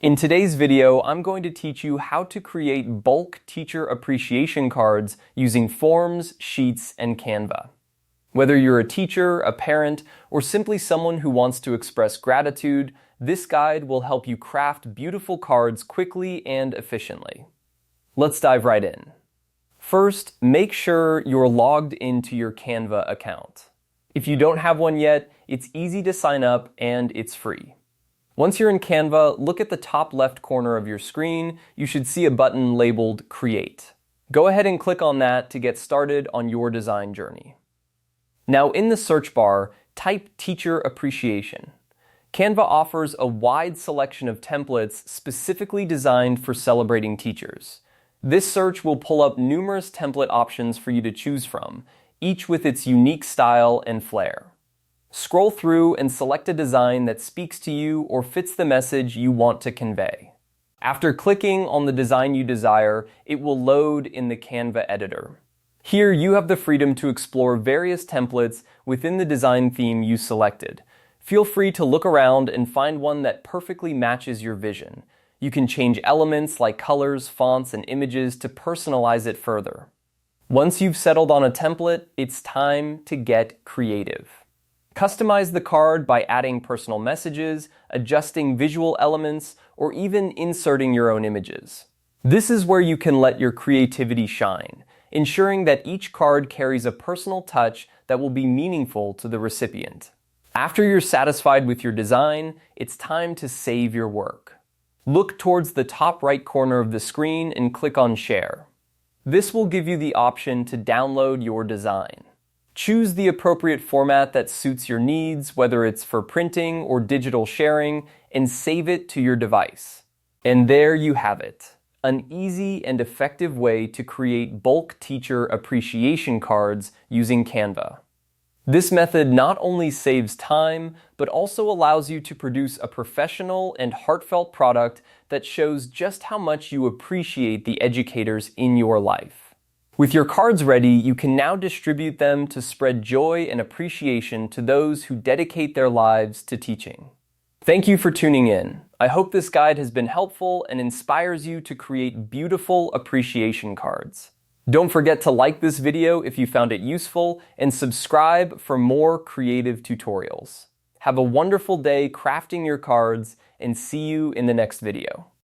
In today's video, I'm going to teach you how to create bulk teacher appreciation cards using forms, sheets, and Canva. Whether you're a teacher, a parent, or simply someone who wants to express gratitude, this guide will help you craft beautiful cards quickly and efficiently. Let's dive right in. First, make sure you're logged into your Canva account. If you don't have one yet, it's easy to sign up and it's free. Once you're in Canva, look at the top left corner of your screen. You should see a button labeled Create. Go ahead and click on that to get started on your design journey. Now in the search bar, type Teacher Appreciation. Canva offers a wide selection of templates specifically designed for celebrating teachers. This search will pull up numerous template options for you to choose from, each with its unique style and flair. Scroll through and select a design that speaks to you or fits the message you want to convey. After clicking on the design you desire, it will load in the Canva editor. Here you have the freedom to explore various templates within the design theme you selected. Feel free to look around and find one that perfectly matches your vision. You can change elements like colors, fonts, and images to personalize it further. Once you've settled on a template, it's time to get creative. Customize the card by adding personal messages, adjusting visual elements, or even inserting your own images. This is where you can let your creativity shine, ensuring that each card carries a personal touch that will be meaningful to the recipient. After you're satisfied with your design, it's time to save your work. Look towards the top right corner of the screen and click on Share. This will give you the option to download your design. Choose the appropriate format that suits your needs, whether it's for printing or digital sharing, and save it to your device. And there you have it, an easy and effective way to create bulk teacher appreciation cards using Canva. This method not only saves time, but also allows you to produce a professional and heartfelt product that shows just how much you appreciate the educators in your life. With your cards ready, you can now distribute them to spread joy and appreciation to those who dedicate their lives to teaching. Thank you for tuning in. I hope this guide has been helpful and inspires you to create beautiful appreciation cards. Don't forget to like this video if you found it useful and subscribe for more creative tutorials. Have a wonderful day crafting your cards and see you in the next video.